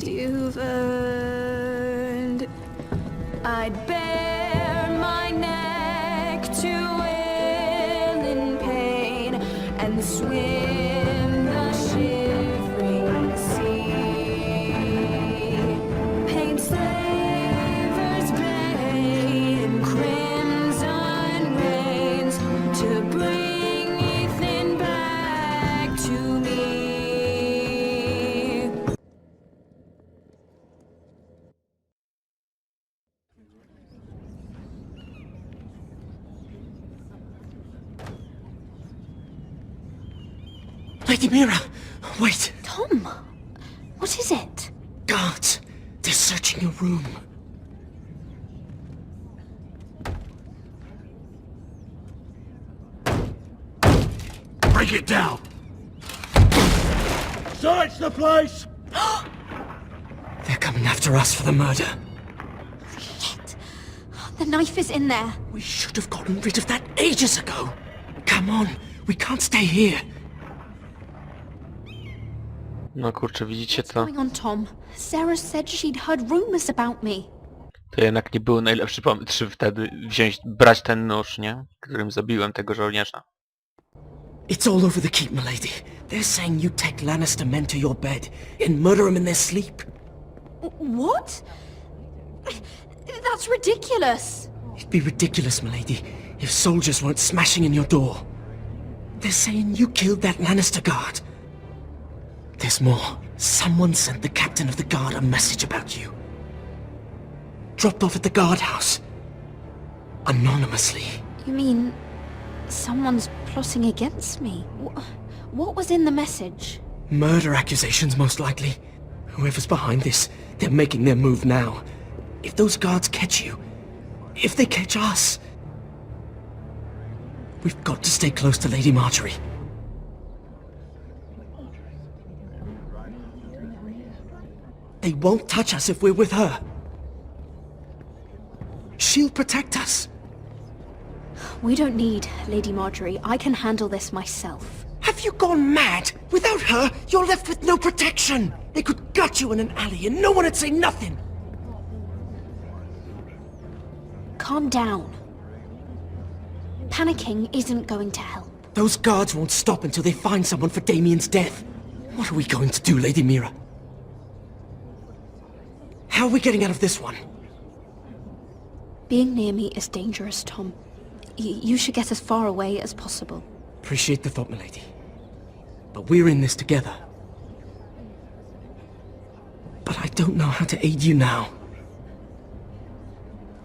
you've earned. I'd bare my neck to wail in pain and swim the shivering sea. Paint slavers' blade and crimson rains to bring Ethan back to me. Lady Mira! Wait! Tom, what is it? Guards! They're searching your room. Break it down! Search the place! They're coming after us for the murder. Shit. The knife is in there. We should have gotten rid of that ages ago. Come on, we can't stay here. No kurczę, widzicie What's to? going on, Tom? Sarah said she'd heard rumors about me. To jednak nie był najlepszy pomysł, żeby wtedy brać ten nóż, nie? Którym zabiłem tego żołnierza. It's all over the keep, milady. They're saying you take Lannister men to your bed and murder them in their sleep. What? That's ridiculous. It'd be ridiculous, milady, if soldiers weren't smashing in your door. They're saying you killed that Lannister guard. There's more. Someone sent the captain of the guard a message about you. Dropped off at the guardhouse. Anonymously. You mean someone's plotting against me? What was in the message? Murder accusations, most likely. Whoever's behind this, they're making their move now. If those guards catch you, if they catch us, we've got to stay close to Lady Marjorie. They won't touch us if we're with her. She'll protect us. We don't need Lady Marjorie. I can handle this myself. Have you gone mad? Without her, you're left with no protection. They could gut you in an alley and no one would say nothing. Calm down. Panicking isn't going to help. Those guards won't stop until they find someone for Damien's death. What are we going to do, Lady Mira? How are we getting out of this one? Being near me is dangerous, Tom. You should get as far away as possible. Appreciate the thought, milady. But we're in this together. But I don't know how to aid you now.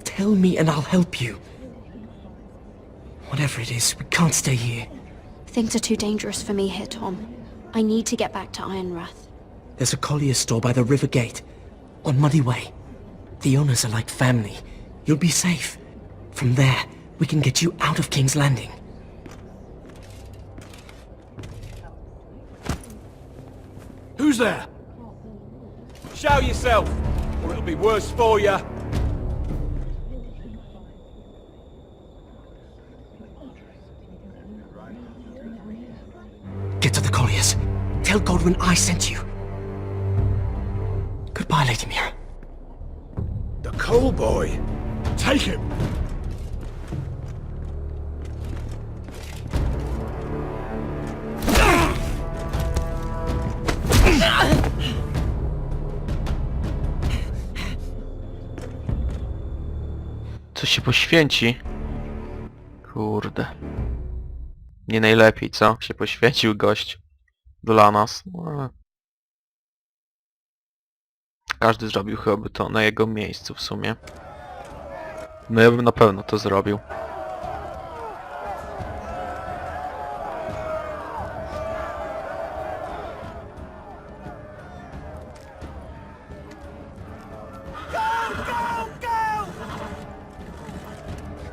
Tell me and I'll help you. Whatever it is, we can't stay here. Things are too dangerous for me here, Tom. I need to get back to Ironrath. There's a collier's store by the river gate. On Muddy Way. The owners are like family. You'll be safe. From there, we can get you out of King's Landing. Who's there? Show yourself, or it'll be worse for you. Get to the colliers. Tell Godwin I sent you. Goodbye, Lady Mira. The coal boy. Take him. Co się poświęci? Kurde. Nie najlepiej, co? Się poświęcił gość. Dla nas. No. Każdy zrobił chyba to na jego miejscu w sumie. No ja bym na pewno to zrobił.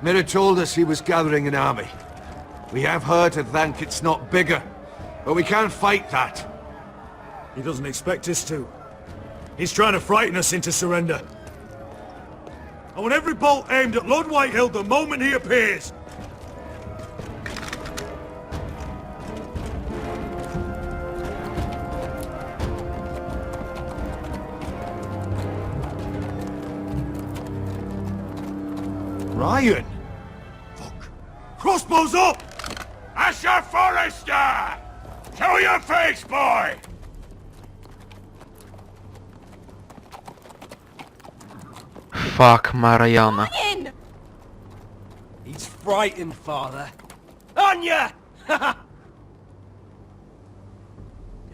Mira told us he was gathering an army. We have her to thank it's not bigger, but we can't fight that. He doesn't expect us to. He's trying to frighten us into surrender. I want every bolt aimed at Lord Whitehill the moment he appears. Ryan! Fuck. Crossbows up! Asher Forrester! Show your face, boy! Fuck, Mariana. In! He's frightened, father. Ognia!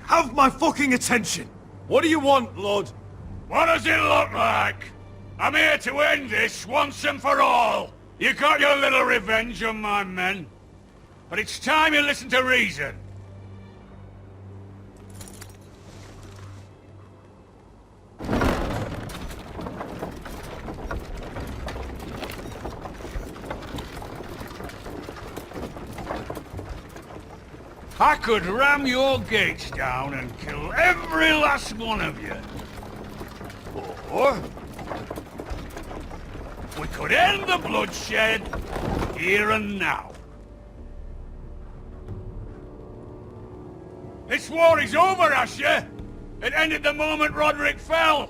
Have my fucking attention! What do you want, Lord? What does it look like? I'm here to end this once and for all. You got your little revenge on my men. But it's time you listen to reason. I could ram your gates down and kill every last one of you. Or we could end the bloodshed here and now. This war is over, Asher. It ended the moment Roderick fell.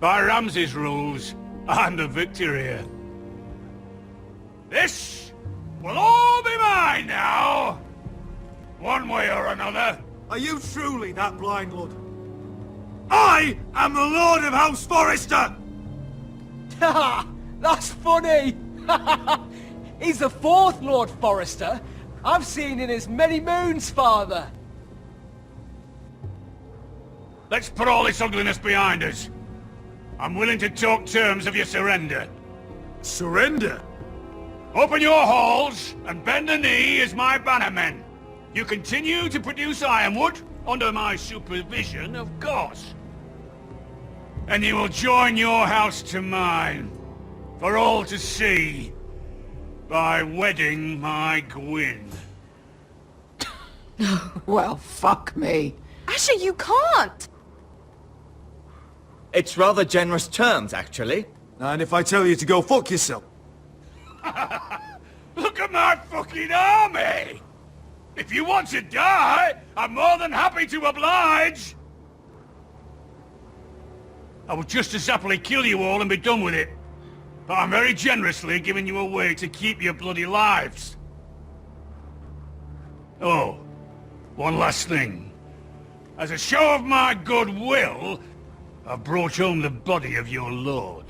By Ramsay's rules, I'm the victor here. This will all be mine now. One way or another. Are you truly that blind, Lord? I am the Lord of House Forrester! Ha! That's funny! He's the fourth Lord Forrester I've seen in as many moons, father. Let's put all this ugliness behind us. I'm willing to talk terms of your surrender. Surrender? Open your halls and bend the knee as my bannermen. You continue to produce ironwood, under my supervision, of course. And you will join your house to mine, for all to see, by wedding my Gwyn. Well, fuck me. Asher, you can't! It's rather generous terms, actually. And if I tell you to go fuck yourself? Look at my fucking army! If you want to die, I'm more than happy to oblige! I would just as happily kill you all and be done with it. But I'm very generously giving you a way to keep your bloody lives. Oh, one last thing. As a show of my goodwill, I've brought home the body of your lord.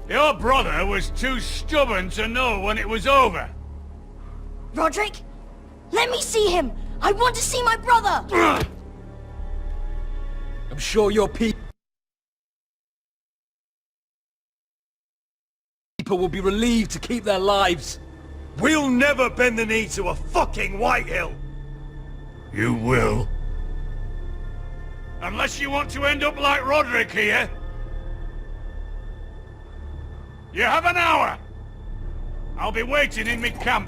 Your brother was too stubborn to know when it was over. Roderick? Let me see him! I want to see my brother! I'm sure your people will be relieved to keep their lives. We'll never bend the knee to a fucking Whitehill! You will. Unless you want to end up like Roderick here. You have an hour. I'll be waiting in mid-camp.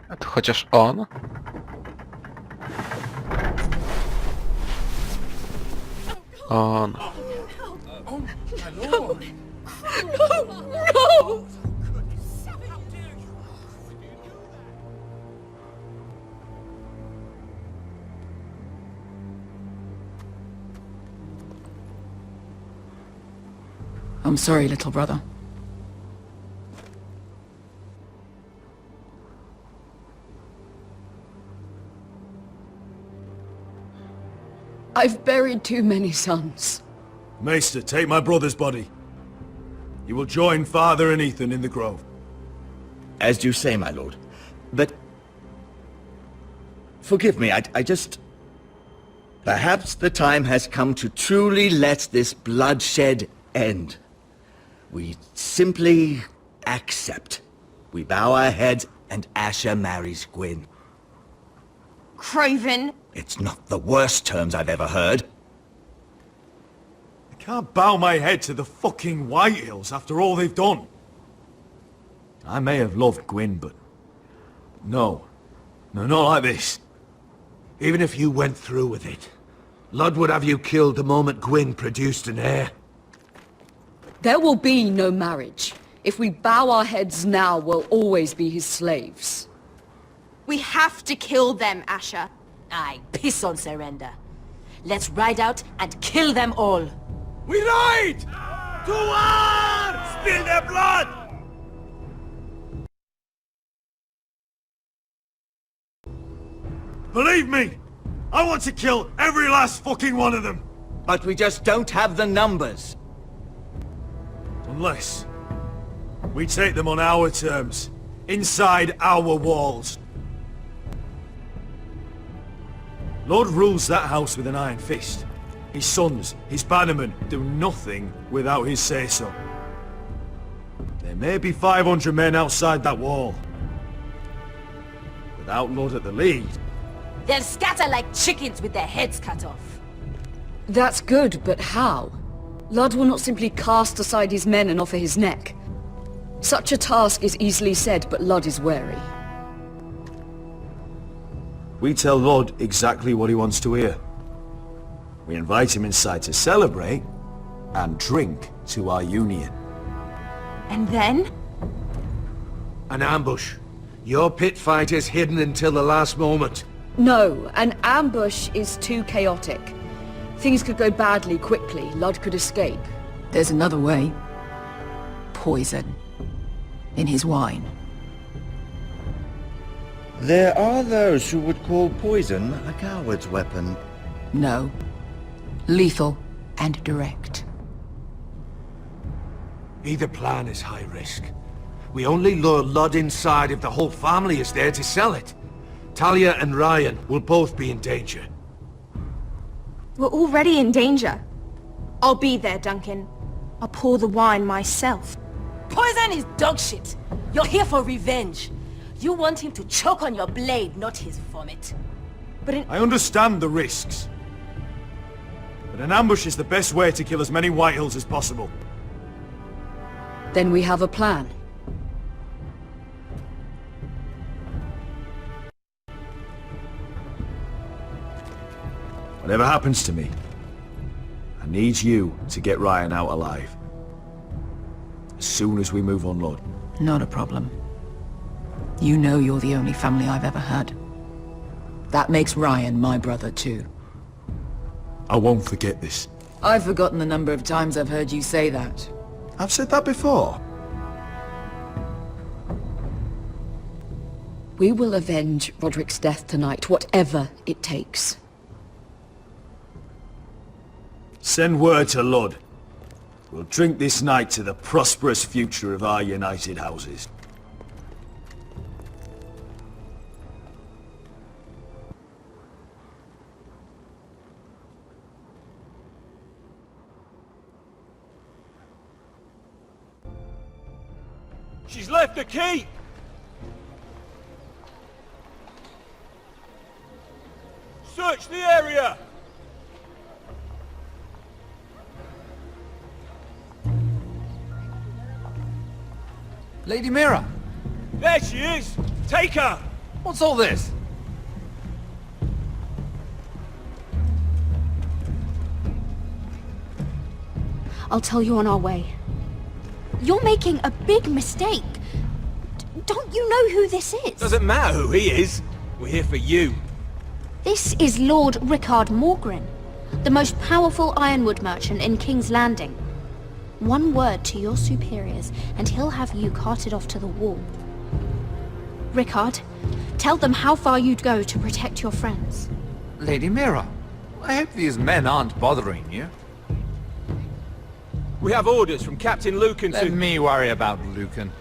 A to chociaż on? On. I'm sorry, little brother. I've buried too many sons. Maester, take my brother's body. You will join Father and Ethan in the grove. As you say, my lord. But Forgive me, I just... Perhaps the time has come to truly let this bloodshed end. We simply accept. We bow our heads and Asher marries Gwyn. Craven! It's not the worst terms I've ever heard. I can't bow my head to the fucking Whitehills after all they've done. I may have loved Gwyn, but... No. No, not like this. Even if you went through with it, Lud would have you killed the moment Gwyn produced an heir. There will be no marriage. If we bow our heads now, we'll always be his slaves. We have to kill them, Asher. Aye, piss on surrender. Let's ride out and kill them all. We ride! To war! Spill their blood! Believe me, I want to kill every last fucking one of them. But we just don't have the numbers. Unless we take them on our terms, inside our walls. Lord rules that house with an iron fist. His sons, his bannermen, do nothing without his say-so. There may be 500 men outside that wall. Without Lord at the lead, They'll scatter like chickens with their heads cut off. That's good, but how? Lud will not simply cast aside his men and offer his neck. Such a task is easily said, but Lud is wary. we tell Lord exactly what he wants to hear. We invite him inside to celebrate and drink to our union. And then? An ambush. Your pit fight is hidden until the last moment. No, an ambush is too chaotic. Things could go badly quickly. Lud could escape. There's another way. Poison. In his wine. There are those who would call poison a coward's weapon. No. Lethal and direct. Either plan is high risk. We only lure Lud inside if the whole family is there to sell it. Talia and Ryan will both be in danger. We're already in danger. I'll be there, Duncan. I'll pour the wine myself. Poison is dog shit. You're here for revenge. You want him to choke on your blade, not his vomit. But I understand the risks. But an ambush is the best way to kill as many Whitehills as possible. Then we have a plan. Whatever happens to me, I need you to get Ryan out alive. As soon as we move on, Lord. Not a problem. You know you're the only family I've ever had. That makes Ryan my brother too. I won't forget this. I've forgotten the number of times I've heard you say that. I've said that before. We will avenge Roderick's death tonight, whatever it takes. Send word to Lud. We'll drink this night to the prosperous future of our united houses. She's left the key! Search the area! Lady Mira! There she is! Take her! What's all this? I'll tell you on our way. You're making a big mistake. Don't you know who this is? Doesn't matter who he is. We're here for you. This is Lord Rickard Morgren, the most powerful ironwood merchant in King's Landing. One word to your superiors, and he'll have you carted off to the wall. Rickard, tell them how far you'd go to protect your friends. Lady Mira, I hope these men aren't bothering you. We have orders from Captain Lucan to... Let me worry about Lucan.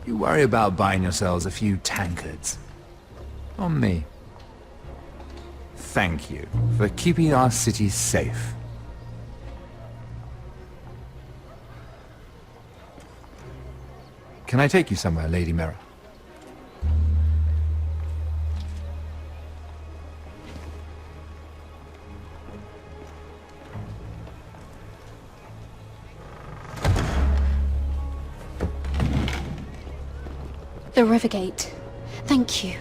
You worry about buying yourselves a few tankards. On me. thank you for keeping our city safe. Can I take you somewhere, Lady Mira? The Rivergate. Thank you.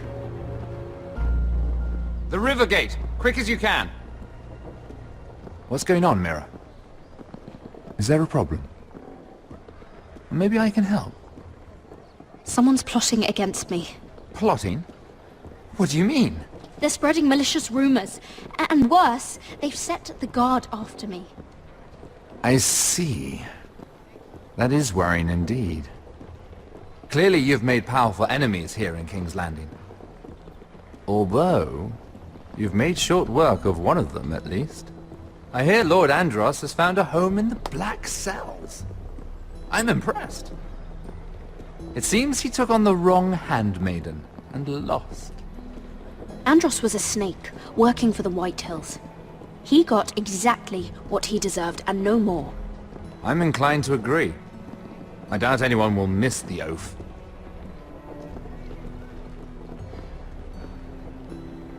The river gate! Quick as you can! What's going on, Mira? Is there a problem? Maybe I can help. Someone's plotting against me. Plotting? What do you mean? They're spreading malicious rumors. And worse, they've set the guard after me. I see. That is worrying indeed. Clearly you've made powerful enemies here in King's Landing. Although, you've made short work of one of them, at least. I hear Lord Andros has found a home in the Black Cells. I'm impressed. It seems he took on the wrong handmaiden and lost. Andros was a snake, working for the White Hills. He got exactly what he deserved and no more. I'm inclined to agree. I doubt anyone will miss the oath.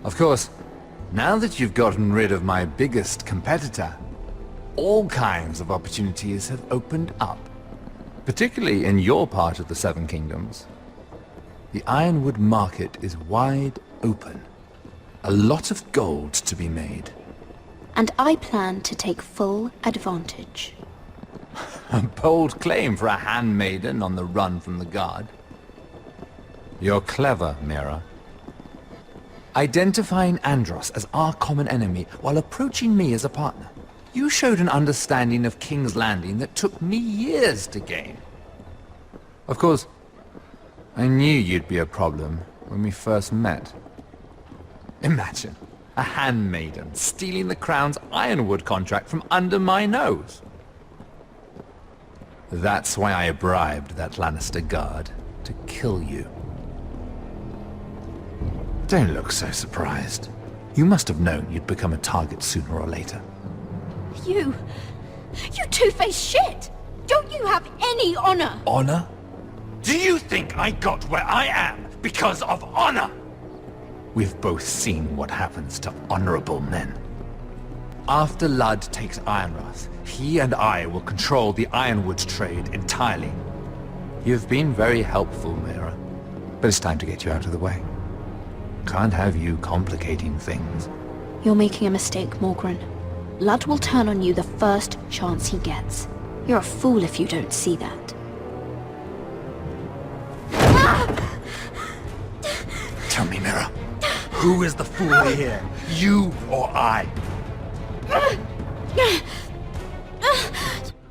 Of course, now that you've gotten rid of my biggest competitor, all kinds of opportunities have opened up. Particularly in your part of the Seven Kingdoms. The ironwood market is wide open. A lot of gold to be made. And I plan to take full advantage. A bold claim for a handmaiden on the run from the guard. You're clever, Mira. Identifying Andros as our common enemy while approaching me as a partner. You showed an understanding of King's Landing that took me years to gain. Of course, I knew you'd be a problem when we first met. Imagine a handmaiden stealing the Crown's ironwood contract from under my nose. That's why I bribed that Lannister guard to kill you. Don't look so surprised. You must have known you'd become a target sooner or later. You two-faced shit! Don't you have any honor? Honor? Do you think I got where I am because of honor? We've both seen what happens to honorable men. After Ludd takes Ironrath, he and I will control the ironwood trade entirely. You've been very helpful, Mira, but it's time to get you out of the way. Can't have you complicating things. You're making a mistake, Morgren. Ludd will turn on you the first chance he gets. You're a fool if you don't see that. Tell me, Mira, who is the fool here? You or I?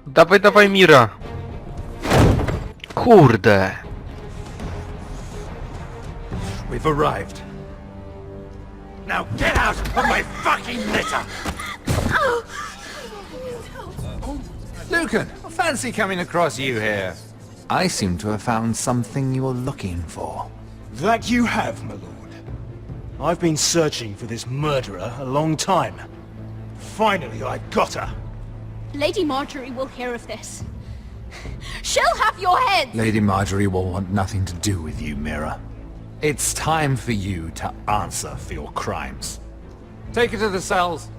Dawaj, dawaj, Mira! Kurde! We've arrived. Now get out of my fucking litter! Lucan, fancy coming across you here. I seem to have found something you're looking for. That you have, my lord. I've been searching for this murderer a long time. Finally, I got her. Lady Marjorie will hear of this. She'll have your head! Lady Marjorie will want nothing to do with you, Mira. It's time for you to answer for your crimes. Take her to the cells.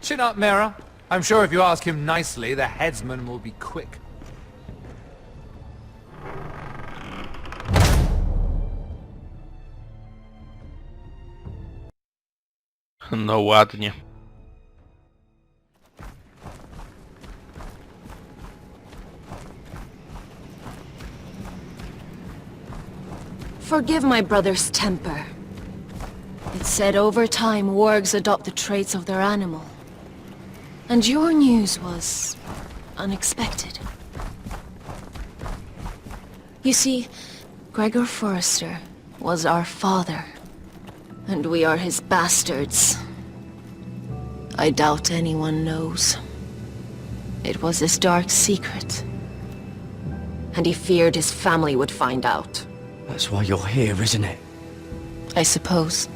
Chin up, Mira. I'm sure if you ask him nicely, the headsman will be quick. No ładnie. Forgive my brother's temper. It's said over time wargs adopt the traits of their animal. And your news was unexpected. You see, Gregor Forrester was our father, and we are his bastards. I doubt anyone knows. It was his dark secret, and he feared his family would find out. That's why you're here, isn't it? I suppose.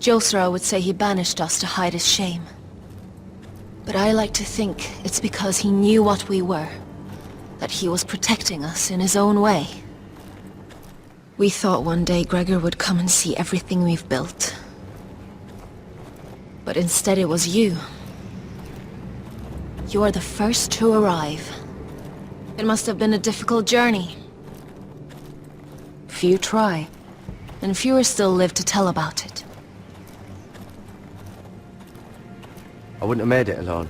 Josra would say he banished us to hide his shame. But I like to think it's because he knew what we were, that he was protecting us in his own way. We thought one day Gregor would come and see everything we've built. But instead it was you. You are the first to arrive. It must have been a difficult journey. Few try, and fewer still live to tell about it. I wouldn't have made it alone.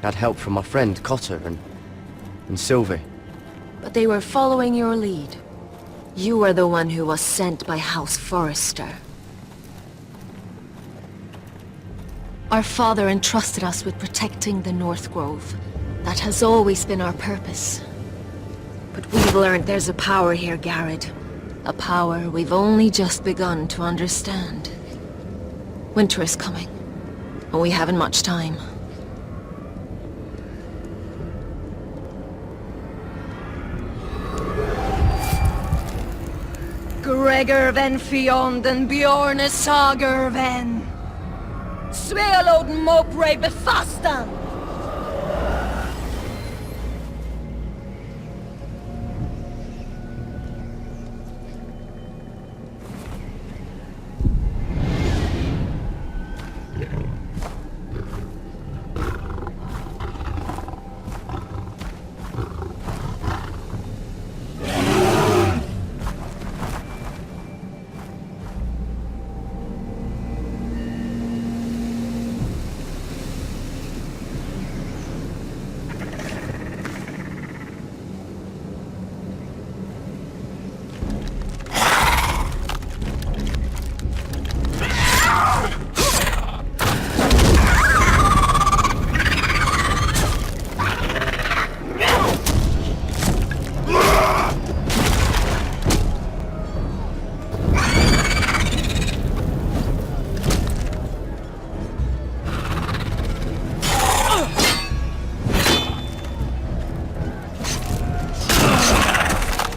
I had help from my friend Cotter and Sylvie. But they were following your lead. You were the one who was sent by House Forrester. Our father entrusted us with protecting the North Grove. That has always been our purpose. But we've learned there's a power here, Garrett. A power we've only just begun to understand. Winter is coming, and we haven't much time. Gregor ven fionden Bjorne sager ven. Svealoden mopre befastan.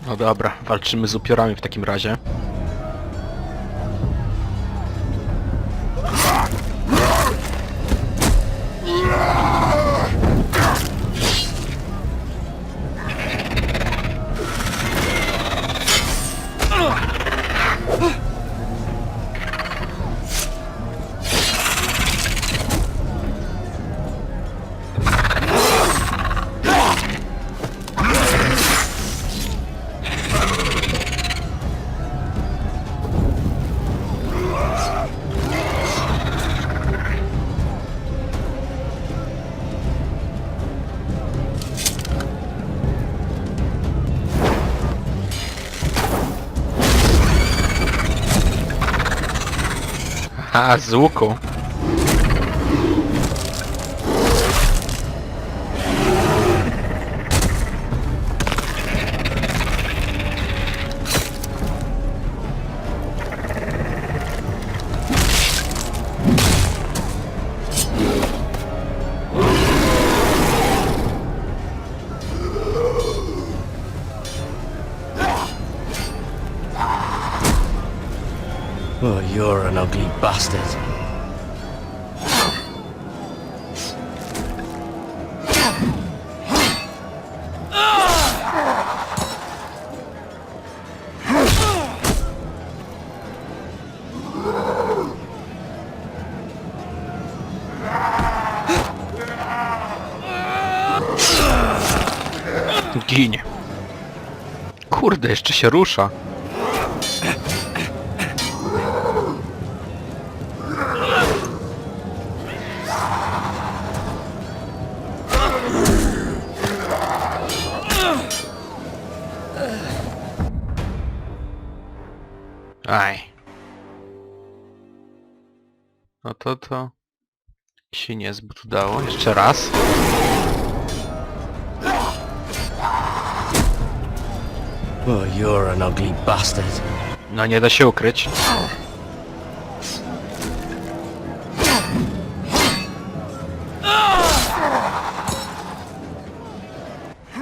No dobra, walczymy z upiorami w takim razie. A, z łuku. Oh, you're an ugly bastard. Ginie. Kurde, jeszcze się rusza. Aj. No to się niezbyt udało. Jeszcze raz. Oh, you're an ugly bastard. No nie da się ukryć.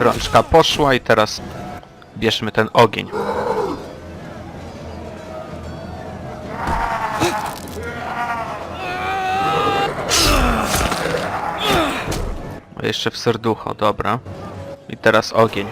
Rączka poszła i teraz bierzmy ten ogień. Jeszcze w serducho, dobra. I teraz ogień.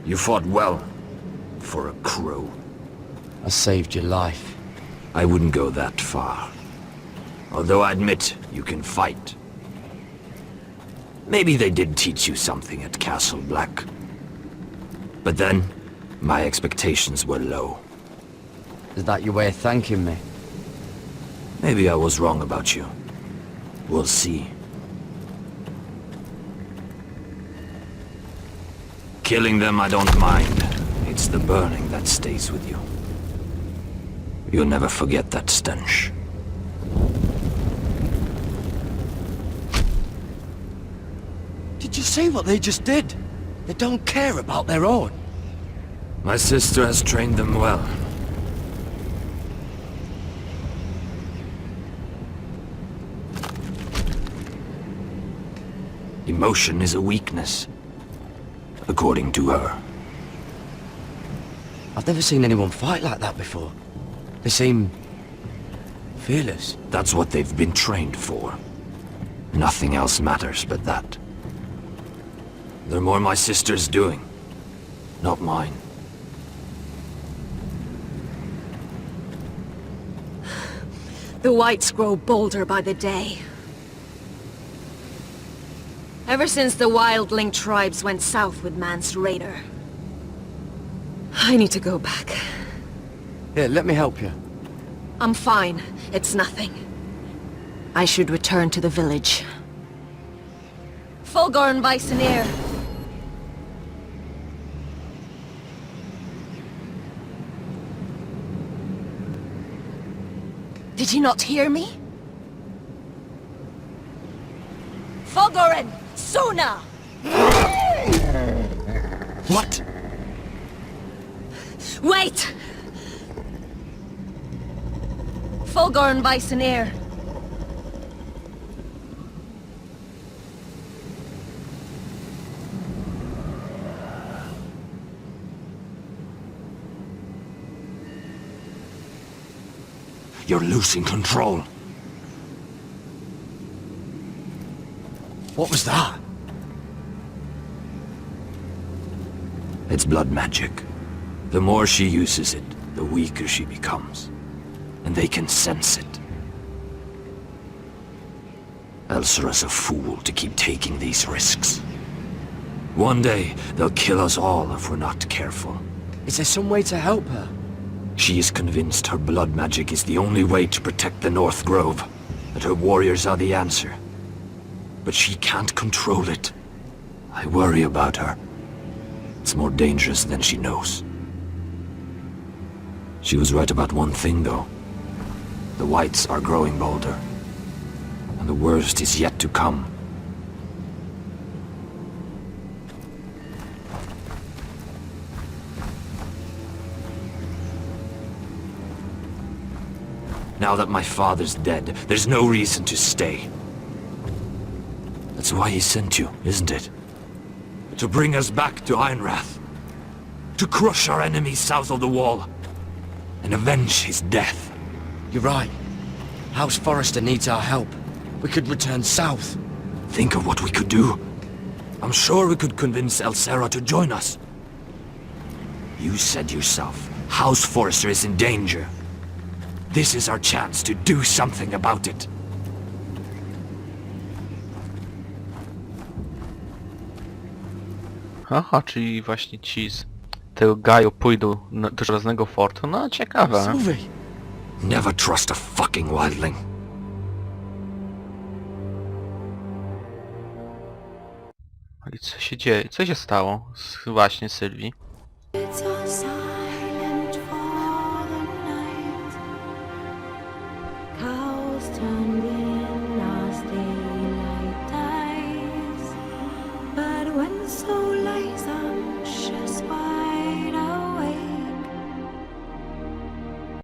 You fought well. For a crow. I saved your life. I wouldn't go that far. Although I admit you can fight. Maybe they did teach you something at Castle Black. But then, my expectations were low. Is that your way of thanking me? Maybe I was wrong about you. We'll see. Killing them I don't mind. It's the burning that stays with you. You'll never forget that stench. Did you see what they just did? They don't care about their own. My sister has trained them well. Emotion is a weakness, according to her. I've never seen anyone fight like that before. They seem fearless. That's what they've been trained for. Nothing else matters but that. They're more my sister's doing, not mine. The whites grow bolder by the day. Ever since the wildling tribes went south with Man's raider. I need to go back. Here, let me help you. I'm fine. It's nothing. I should return to the village. Fulgorn Bysonir. Did you not hear me? Fulgorn! Suna! What? Wait! Fulgorn Bysonir. You're losing control. What was that? It's blood magic. The more she uses it, the weaker she becomes. And they can sense it. Elsera's a fool to keep taking these risks. One day, they'll kill us all if we're not careful. Is there some way to help her? She is convinced her blood magic is the only way to protect the North Grove, that her warriors are the answer. But she can't control it. I worry about her. It's more dangerous than she knows. She was right about one thing, though. The whites are growing bolder. And the worst is yet to come. Now that my father's dead, there's no reason to stay. That's why he sent you, isn't it? To bring us back to Ironrath. To crush our enemies south of the wall. And avenge his death. You're right. House Forrester needs our help. We could return south. Think of what we could do. I'm sure we could convince Elsera to join us. You said yourself, House Forrester is in danger. This is our chance to do something about it. Aha, czyli właśnie ci z tego Gaju pójdą do Żelaznego Fortu. No, ciekawe. Never trust a fucking wildling. I co się dzieje? Co się stało właśnie Sylwii? so lies anxious by.